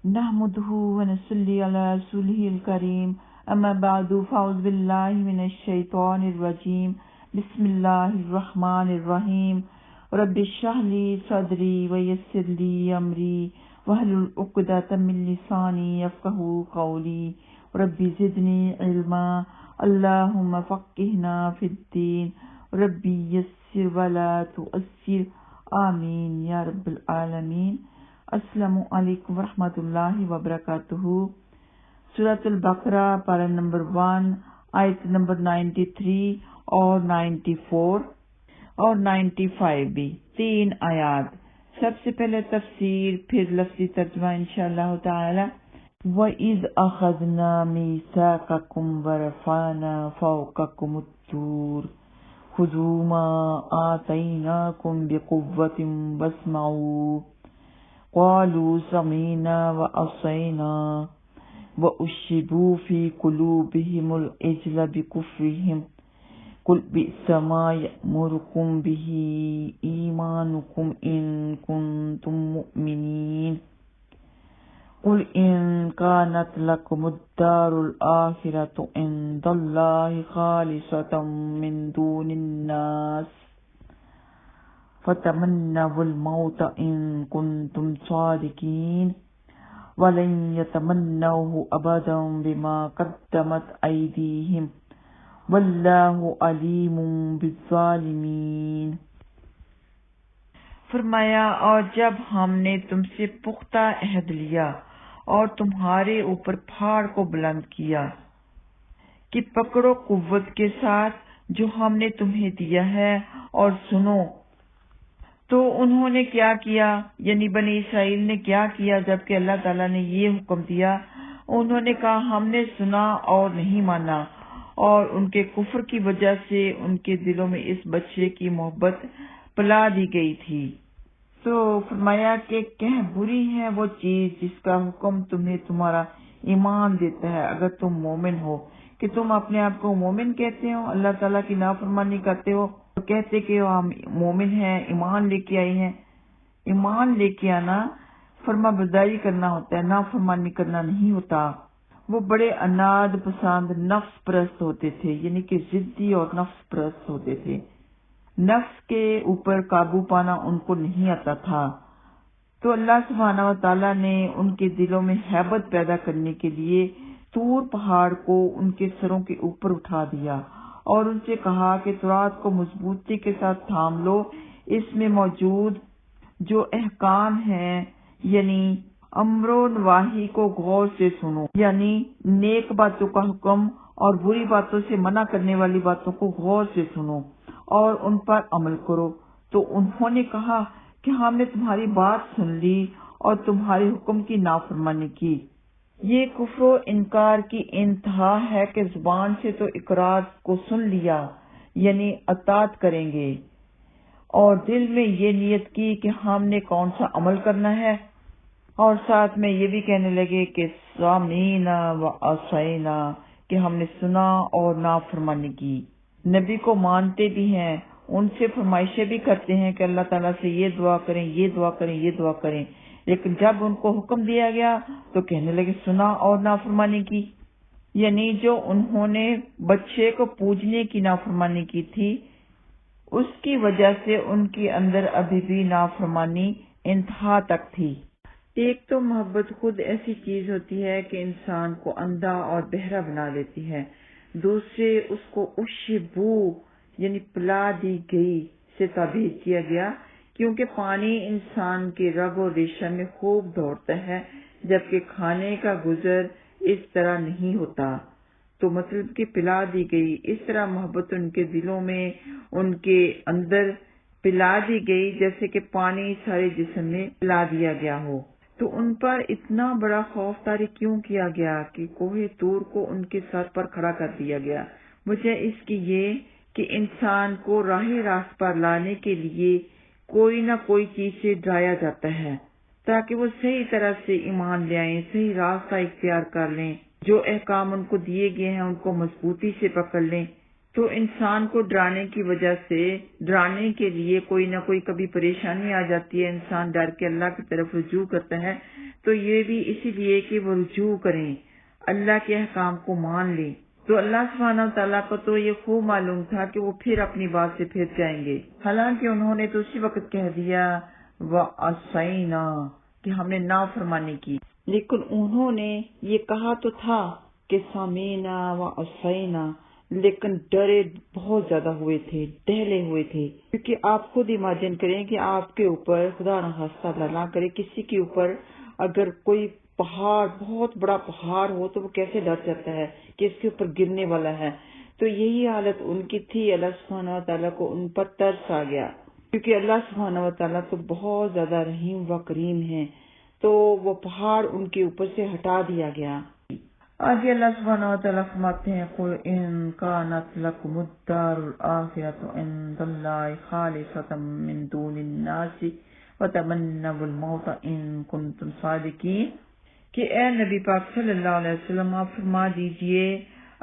نحمده ونصلي على رسوله الكريم أما بعد فأعوذ بالله من الشيطان الرجيم بسم الله الرحمن الرحيم رب اشرح لي صدري ويسر لي أمري واحلل عقدة من لساني يفقهوا قولي رب زدني علما اللهم فقهنا في الدين ربي يسر ولا تؤثر آمین یا رب العالمین۔ السلام علیکم ورحمۃ اللہ وبرکاتہ۔ سورۃ البقرہ پارہ نمبر 1 آیت نمبر 93 اور 94 اور 95 بھی 3 آیات۔ سب سے پہلے تفسیر پھر لفظی ترجمہ انشاءاللہ تعالی۔ وَإِذْ أَخَذْنَا مِيثَاقَكُمْ وَرَفَعْنَا فَوْقَكُمُ الطُّورَ خُذُوا مَا آتَيْنَاكُمْ بِقُوَّةٍ وَاسْمَعُوا قَالُوا سَمِعْنَا وَعَصَيْنَا وَأُشْرِبُوا فِي قُلُوبِهِمُ الْعِجْلَ بِكُفْرِهِمْ قُلْ بِئْسَ مَا يَأْمُرُكُمْ بِهِ إِيمَانُكُمْ إِن كُنتُم مُّؤْمِنِينَ قُلْ إِن كَانَتْ لَكُمُ الدَّارُ الْآخِرَةُ عِندَ اللَّهِ خَالِصَةً مِّن دُونِ النَّاسِ فَتَمَنَّوُا الْمَوْتَ إِن كُنتُمْ صَادِقِينَ وَلَن يَتَمَنَّوْهُ أَبَدًا بِمَا قَدَّمَتْ أَيْدِيهِمْ وَاللَّهُ عَلِيمٌ بِالظَّالِمِينَ۔ فرمایا، اور جب ہم نے تم سے پختہ عہد لیا اور تمہارے اوپر پہاڑ کو بلند کیا کہ پکڑو قوت کے ساتھ جو ہم نے تمہیں دیا ہے اور سنو، تو انہوں نے کیا کیا، یعنی بنی اسرائیل نے کیا کیا جبکہ اللہ تعالیٰ نے یہ حکم دیا؟ انہوں نے کہا ہم نے سنا اور نہیں مانا، اور ان کے کفر کی وجہ سے ان کے دلوں میں اس بچے کی محبت پلا دی گئی تھی۔ تو فرمایا کہ کہیں بری ہے وہ چیز جس کا حکم تمہیں تمہارا ایمان دیتا ہے، اگر تم مومن ہو، کہ تم اپنے آپ کو مومن کہتے ہو، اللہ تعالیٰ کی نافرمانی کرتے ہو، تو کہتے کہ ہم مومن ہیں، ایمان لے کے آئے ہیں۔ ایمان لے کے آنا فرما برداری کرنا ہوتا ہے، نافرمانی کرنا نہیں ہوتا۔ وہ بڑے اناد پسند نفس پرست ہوتے تھے، یعنی کہ ضدی اور نفس پرست ہوتے تھے، نفس کے اوپر قابو پانا ان کو نہیں آتا تھا۔ تو اللہ سبحانہ و تعالیٰ نے ان کے دلوں میں ہیبت پیدا کرنے کے لیے طور پہاڑ کو ان کے سروں کے اوپر اٹھا دیا اور ان سے کہا کہ تورات کو مضبوطی کے ساتھ تھام لو، اس میں موجود جو احکام ہیں یعنی امر و نواہی کو غور سے سنو، یعنی نیک باتوں کا حکم اور بری باتوں سے منع کرنے والی باتوں کو غور سے سنو اور ان پر عمل کرو۔ تو انہوں نے کہا کہ ہم نے تمہاری بات سن لی اور تمہارے حکم کی نافرمانی کی۔ یہ کفر و انکار کی انتہا ہے کہ زبان سے تو اقرار کو سن لیا، یعنی اطاعت کریں گے، اور دل میں یہ نیت کی کہ ہم نے کون سا عمل کرنا ہے، اور ساتھ میں یہ بھی کہنے لگے کہ سامعینا و عصینا، کہ ہم نے سنا اور نافرمانی کی۔ نبی کو مانتے بھی ہیں، ان سے فرمائشیں بھی کرتے ہیں کہ اللہ تعالیٰ سے یہ دعا کریں، یہ دعا کریں، یہ دعا کریں، لیکن جب ان کو حکم دیا گیا تو کہنے لگے سنا اور نافرمانی کی، یعنی جو انہوں نے بچے کو پوجنے کی نافرمانی کی تھی اس کی وجہ سے ان کے اندر ابھی بھی نافرمانی انتہا تک تھی۔ ایک تو محبت خود ایسی چیز ہوتی ہے کہ انسان کو اندھا اور بہرا بنا دیتی ہے، دوسرے اس کو اشبو یعنی پلا دی گئی سے تعبیر کیا گیا، کیونکہ پانی انسان کے رگ و ریشہ میں خوب دوڑتا ہے جبکہ کھانے کا گزر اس طرح نہیں ہوتا، تو مطلب کہ پلا دی گئی، اس طرح محبت ان کے دلوں میں ان کے اندر پلا دی گئی جیسے کہ پانی سارے جسم میں پلا دیا گیا ہو۔ تو ان پر اتنا بڑا خوف طاری کیوں کیا گیا کہ کوہ طور کو ان کے سر پر کھڑا کر دیا گیا؟ وجہ اس کی یہ کہ انسان کو راہ راست پر لانے کے لیے کوئی نہ کوئی چیز سے ڈرایا جاتا ہے تاکہ وہ صحیح طرح سے ایمان لے آئیں، صحیح راستہ اختیار کر لیں، جو احکام ان کو دیے گئے ہیں ان کو مضبوطی سے پکڑ لیں۔ تو انسان کو ڈرانے کی وجہ سے، ڈرانے کے لیے کوئی نہ کوئی کبھی پریشانی آ جاتی ہے، انسان ڈر کے اللہ کی طرف رجوع کرتا ہے، تو یہ بھی اسی لیے کہ وہ رجوع کریں، اللہ کے احکام کو مان لیں۔ تو اللہ سبحانہ وتعالیٰ کو تو یہ خوب معلوم تھا کہ وہ پھر اپنی بات سے پھر جائیں گے، حالانکہ انہوں نے تو اسی وقت کہہ دیا وَعَصَيْنَا کہ ہم نے نافرمانی کی، لیکن انہوں نے یہ کہا تو تھا کہ سَمِعْنَا وَعَصَيْنَا، لیکن ڈرے بہت زیادہ ہوئے تھے، دہلے ہوئے تھے، کیونکہ آپ خود امیجن کریں کہ آپ کے اوپر خدا نخواستہ اللہ نہ کرے کسی کے اوپر اگر کوئی پہاڑ، بہت بڑا پہاڑ ہو تو وہ کیسے ڈر جاتا ہے کہ اس کے اوپر گرنے والا ہے۔ تو یہی حالت ان کی تھی، اللہ سبحانہ وتعالیٰ کو ان پر ترس آ گیا، کیونکہ اللہ سبحانہ وتعالیٰ تو بہت زیادہ رحیم و کریم ہے، تو وہ پہاڑ ان کے اوپر سے ہٹا دیا گیا۔ آگے اللہ سبحانہ وتعالیٰ فرماتے ہیں قُلْ إِن كَانَتْ لَكُمُ الدَّارُ الْآخِرَةُ عِندَ اللَّهِ خَالِصَةً مِّن دُونِ النَّاسِ وَتَمَنَّوُا الْمَوْتَ إِن كُنتُمْ صَادِقِينَ کہ اے نبی پاک صلی اللہ علیہ وسلم آپ فرما دیجئے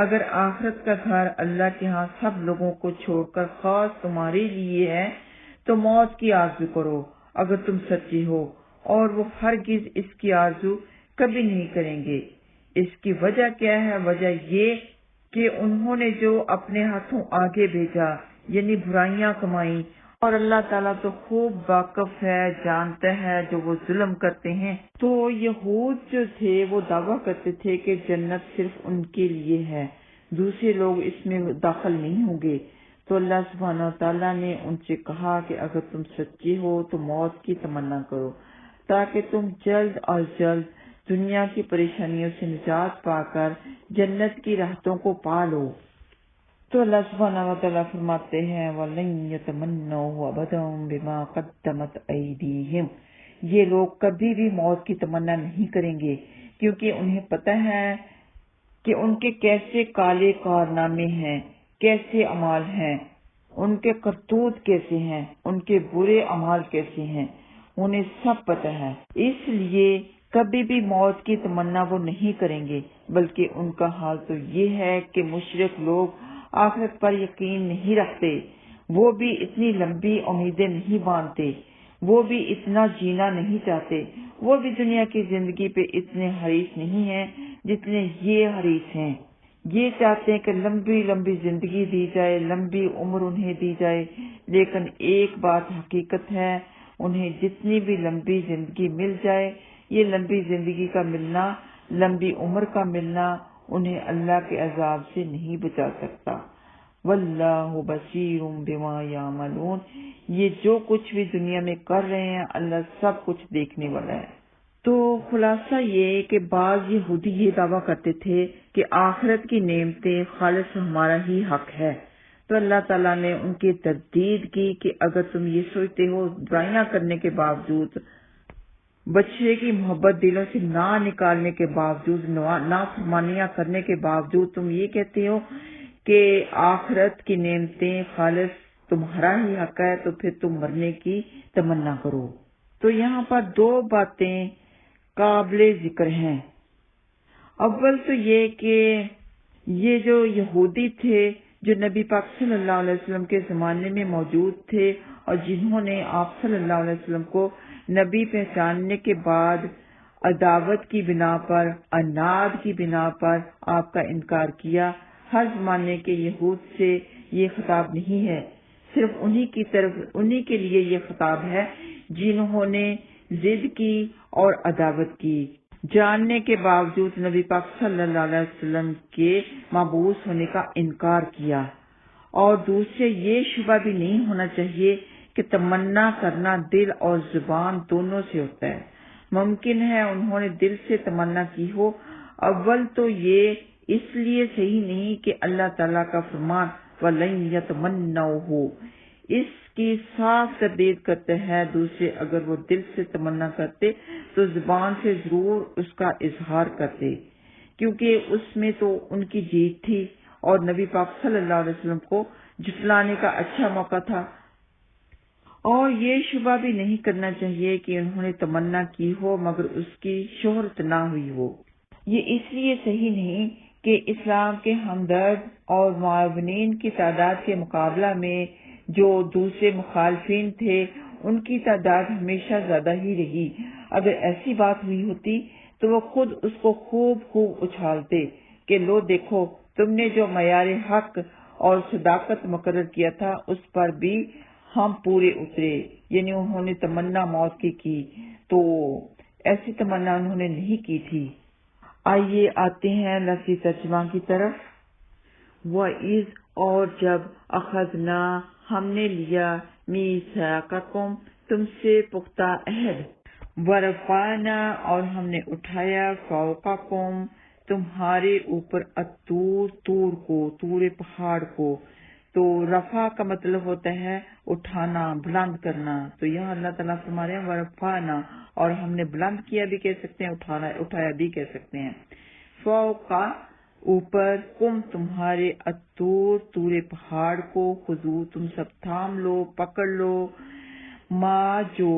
اگر آخرت کا گھر اللہ کے ہاں سب لوگوں کو چھوڑ کر خاص تمہارے لیے ہے تو موت کی آرزو کرو اگر تم سچے ہو، اور وہ ہرگز اس کی آرزو کبھی نہیں کریں گے۔ اس کی وجہ کیا ہے؟ وجہ یہ کہ انہوں نے جو اپنے ہاتھوں آگے بھیجا یعنی برائیاں کمائیں، اور اللہ تعالیٰ تو خوب واقف ہے، جانتا ہے جو وہ ظلم کرتے ہیں۔ تو یہود جو تھے وہ دعویٰ کرتے تھے کہ جنت صرف ان کے لیے ہے، دوسرے لوگ اس میں داخل نہیں ہوں گے۔ تو اللہ سبحانہ وتعالیٰ نے ان سے کہا کہ اگر تم سچے ہو تو موت کی تمنا کرو تاکہ تم جلد از جلد دنیا کی پریشانیوں سے نجات پا کر جنت کی راحتوں کو پا لو۔ تو اللہ سبحانہ وتعالیٰ فرماتے ہیں وَلَن يَتَمَنَّوْهُ أَبَدًا بِمَا قَدَّمَتْ أَيْدِيهِمْ، یہ لوگ کبھی بھی موت کی تمنا نہیں کریں گے کیونکہ انہیں پتہ ہے کہ ان کے کیسے کالے کارنامے ہیں، کیسے اعمال ہیں، ان کے کرتوت کیسے ہیں، ان کے برے اعمال کیسے ہیں، انہیں سب پتہ ہے، اس لیے کبھی بھی موت کی تمنا وہ نہیں کریں گے، بلکہ ان کا حال تو یہ ہے کہ مشرک لوگ آخرت پر یقین نہیں رکھتے، وہ بھی اتنی لمبی امیدیں نہیں باندھتے، وہ بھی اتنا جینا نہیں چاہتے، وہ بھی دنیا کی زندگی پہ اتنے حریص نہیں ہیں جتنے یہ حریص ہیں۔ یہ چاہتے ہیں کہ لمبی لمبی زندگی دی جائے، لمبی عمر انہیں دی جائے، لیکن ایک بات حقیقت ہے، انہیں جتنی بھی لمبی زندگی مل جائے، یہ لمبی زندگی کا ملنا، لمبی عمر کا ملنا انہیں اللہ کے عذاب سے نہیں بچا سکتا۔ واللہ بصیر بما یعملون، یہ جو کچھ بھی دنیا میں کر رہے ہیں اللہ سب کچھ دیکھنے والا ہے۔ تو خلاصہ یہ کہ بعض یہودی یہ دعویٰ کرتے تھے کہ آخرت کی نعمتیں خالص ہمارا ہی حق ہے، تو اللہ تعالیٰ نے ان کی تردید کی کہ اگر تم یہ سوچتے ہو برائیاں کرنے کے باوجود، بچے کی محبت دلوں سے نہ نکالنے کے باوجود، نافرمانیاں کرنے کے باوجود تم یہ کہتے ہو کہ آخرت کی نعمتیں خالص تمہارا ہی حق ہے، تو پھر تم مرنے کی تمنا کرو۔ تو یہاں پر دو باتیں قابل ذکر ہیں۔ اول تو یہ کہ یہ جو یہودی تھے جو نبی پاک صلی اللہ علیہ وسلم کے زمانے میں موجود تھے اور جنہوں نے آپ صلی اللہ علیہ وسلم کو نبی پہچاننے کے بعد عداوت کی بنا پر، عناد کی بنا پر آپ کا انکار کیا، ہر زمانے کے یہود سے یہ خطاب نہیں ہے، صرف انہی کے لیے یہ خطاب ہے جنہوں نے ضد کی اور عداوت کی، جاننے کے باوجود نبی پاک صلی اللہ علیہ وسلم کے مبعوث ہونے کا انکار کیا۔ اور دوسرے یہ شبہ بھی نہیں ہونا چاہیے کہ تمنا کرنا دل اور زبان دونوں سے ہوتا ہے، ممکن ہے انہوں نے دل سے تمنا کی ہو۔ اول تو یہ اس لیے صحیح نہیں کہ اللہ تعالیٰ کا فرمان وَلَن يَتَمَنَّوْهُ اس کی صاف تردید کرتے ہیں، دوسرے اگر وہ دل سے تمنا کرتے تو زبان سے ضرور اس کا اظہار کرتے، کیونکہ اس میں تو ان کی جیت تھی اور نبی پاک صلی اللہ علیہ وسلم کو جھٹلانے کا اچھا موقع تھا۔ اور یہ شبہ بھی نہیں کرنا چاہیے کہ انہوں نے تمنا کی ہو مگر اس کی شہرت نہ ہوئی ہو۔ یہ اس لیے صحیح نہیں کہ اسلام کے ہمدرد اور معاونین کی تعداد کے مقابلہ میں جو دوسرے مخالفین تھے ان کی تعداد ہمیشہ زیادہ ہی رہی۔ اگر ایسی بات ہوئی ہوتی تو وہ خود اس کو خوب اچھالتے کہ لو دیکھو تم نے جو معیار حق اور صداقت مقرر کیا تھا اس پر بھی ہم پورے اترے، یعنی انہوں نے تمنا موت کی تو ایسی تمنا انہوں نے نہیں کی تھی۔ آئیے آتے ہیں لفظی ترجمہ کی طرف۔ وَإِذْ اور جب اخذنا ہم نے لیا میثاقکم تم سے پختہ عہد، ورفعنا اور ہم نے اٹھایا فوقکم تمہارے اوپر الطور طور کو، طور پہاڑ کو۔ تو رفع کا مطلب ہوتا ہے اٹھانا، بلند کرنا، تو یہاں اللہ تعالیٰ فرما رہے ہیں ورفعنا، اور ہم نے بلند کیا بھی کہہ سکتے ہیں، اٹھایا بھی کہہ سکتے ہیں۔ فوقا اوپر، کم تمہارے، الطور طور پہاڑ کو، خذو تم سب تھام لو، پکڑ لو، ما جو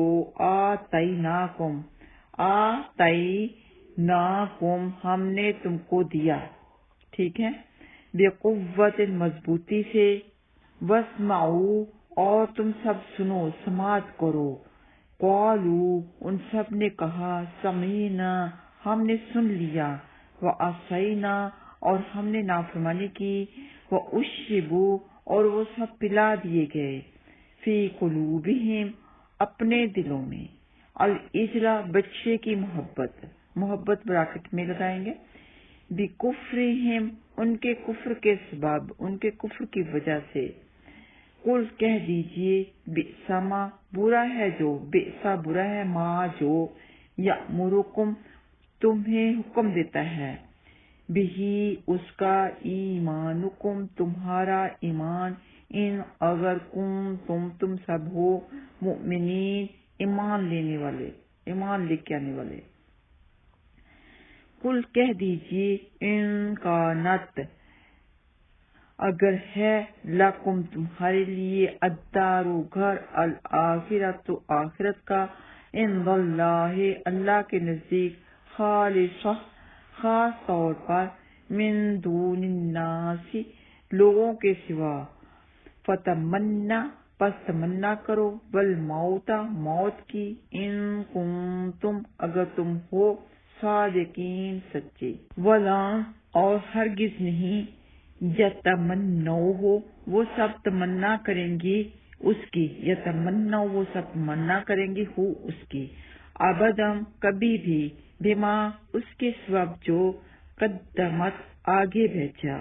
آتیناکم، آتیناکم ہم نے تم کو دیا، ٹھیک ہے، بقوت مضبوطی سے، واسمعوا اور تم سب سنو، سماعت کرو، قالوا ان سب نے کہا، سمعنا ہم نے سن لیا، وعصینا اور ہم نے نافرمانی کی، واشربوا اور وہ سب پلا دیے گئے، فی قلوبہم اپنے دلوں میں، العجل بچے کی محبت براکٹ میں لگائیں گے، بکفرہم ان کے کفر کے سبب، ان کے کفر کی وجہ سے، قل کہہ دیجئے بئس ما برا ہے جو، بئس برا ہے ما جو، یأمرکم تمہیں حکم دیتا ہے، بہی اس کا، ایمانکم تمہارا ایمان، ان اگر تم سب ہو، مؤمنین ایمان لینے والے، ایمان لے کے آنے والے۔ قل کہہ دیجئے ان کانت اگر ہے، لکم تمہارے لیے، الدار گھر، الآخرت آخرت کا، عند اللہ اللہ کے نزدیک، خالصہ خاص طور پر، من دون الناس لوگوں کے سوا، فتمنا پس تمنا کرو، والموت موت کی، ان کنتم اگر تم ہو، صادقین سچے، ولا اور ہرگز نہیں، یتمنوہ وہ سب تمنا کریں گی اس کی، یتمنو وہ سب تمنا کریں گی ہو اس کی، ابدم کبھی بھی، بما اس کے سبب جو، قدمت آگے بھیجا،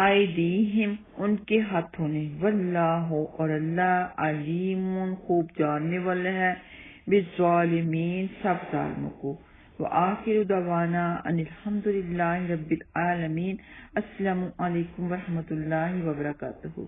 ایدیہم ان کے ہاتھوں نے، واللہ اور اللہ، علیم خوب جاننے والا ہے، بالظالمین سب ظالموں کو۔ وآخر دعوانا ان الحمدللہ رب العالمین۔ السلام علیکم ورحمۃ اللہ وبرکاتہ۔